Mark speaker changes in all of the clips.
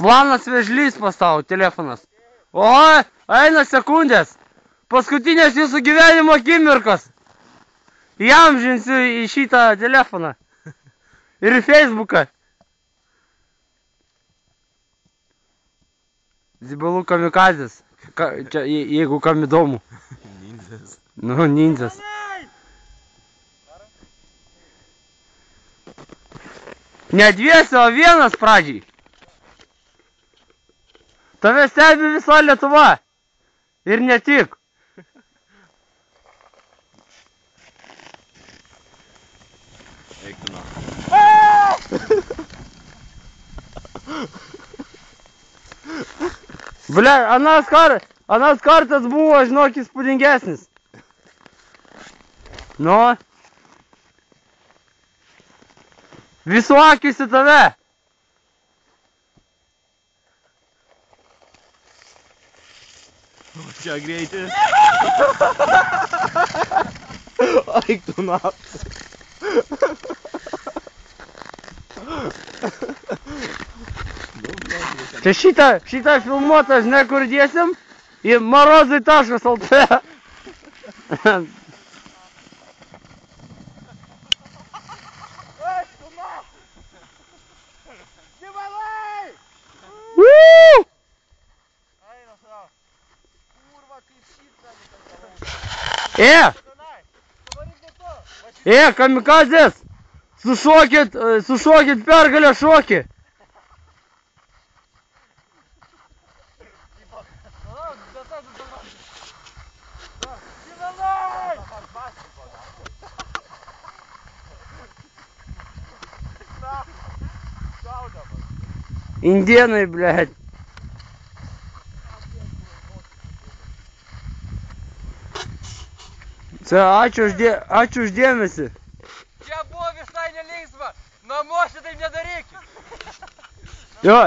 Speaker 1: Planas vėžlys pas tau telefonas. O, eina sekundės. Paskutinės jūsų gyvenimo akimirkos. Įamžinsiu į šitą telefoną. Ir į Facebooką. Zibalų kamikazės. Čia, jeigu kam įdomu.
Speaker 2: Nindzas.
Speaker 1: Nu, nindzas. Ne dviesi, o vienas pradžiai. Tave stebi visa Lietuva. Ir ne tik.
Speaker 2: Eik tu nuo.
Speaker 1: Ble, anas kartas buvo, žinok, įspūdingesnis. Nu. Visų akis į tave.
Speaker 2: O čia greitis. Eik tu nuo.
Speaker 1: Čia šitą filmuotą, žinai, kur dėsim? Į marozai.lt. Kamikazės! Sušokit pergalę šokį! Indienai, blėt. Ačiū už dėmesį.
Speaker 3: Čia buvo visai nelinksma. Namuose taip nedarykit.
Speaker 1: Jo.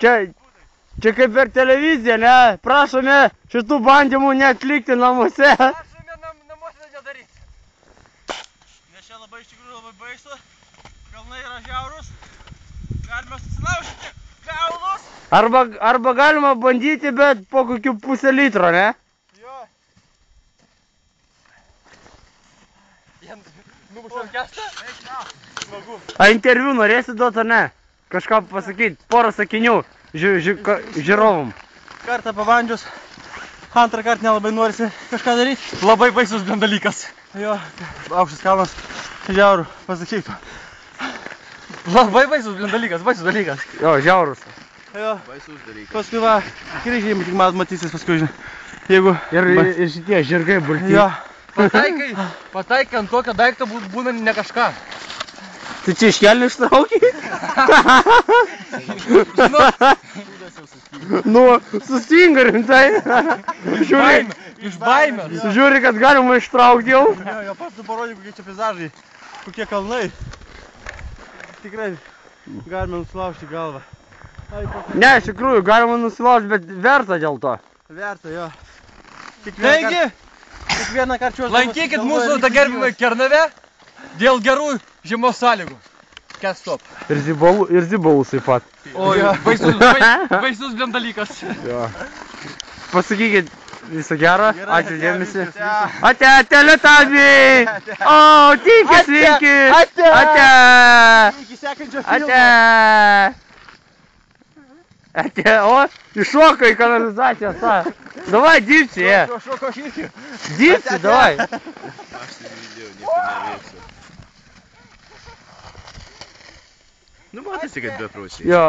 Speaker 1: Čia kaip per televiziją, ne? Prašome šitų bandymų neatlikti namuose.
Speaker 3: Prašome namuose taip nedaryti.
Speaker 2: Nes čia labai iš tikrųjų labai baisu. Kalnai yra žiaurūs. Galima susilaužyti kaulus.
Speaker 1: Arba galima bandyti, bet po kokių pusę litro, ne?
Speaker 2: Jo.
Speaker 3: Numušam kestą?
Speaker 2: Smagu.
Speaker 1: A interviu norėsi duoti, ar ne? Kažką pasakyti, porą sakinių žiūrovom.
Speaker 2: Kartą pabandžius, antrą kartą nelabai norisi kažką daryti. Labai baisus gan dalykas. Jo, aukštas kalnas, žiaurų, pasakytų.
Speaker 3: Labai baisus dalykas.
Speaker 1: Jo, žiaurus.
Speaker 2: Jo, baisus dalykas. Paskui va, kryžiai tik matysis paskui, žinai. Jeigu...
Speaker 1: Ir šitie žirgai burti.
Speaker 2: Jo.
Speaker 3: Pataikai ant tokio daikto būna ne kažką.
Speaker 1: Tu čia iš kelnių ištraukiai? Nu, sustinga rimtai.
Speaker 3: Iš baimės.
Speaker 1: Žiūri, kad galima ištraukti jau.
Speaker 2: Jo, pats tu parodė, kokie čia peizažai, kokie kalnai. Tikrai galima nusilaužti galvą.
Speaker 1: Ne, iš tikrųjų, galima nusilaužti, bet verta dėl to.
Speaker 2: Verta, jo.
Speaker 3: Taigi,
Speaker 2: kiekvieną kartą
Speaker 3: lankykit mūsų tą gerbimą Kernavę dėl gerų žiemos sąlygų. Can't stop.
Speaker 1: Ir zibalus taip pat.
Speaker 3: Oi, baisus vien dalykas.
Speaker 1: Pasakykit visą gerą, ačiū dėmesį. Ate, teletabiai! O, tiki, sveiki! Ate!
Speaker 2: Iki sekančio filmo.
Speaker 1: Ate, o, iššoka į kanalizaciją, sa. Davai, dirbsi, je.
Speaker 2: Šoko aš irgi.
Speaker 1: Dirbsi, davai.
Speaker 2: Aš tai video nieko neveiksiu. Nu, matėsi, kad beprūsiai.
Speaker 1: Jo,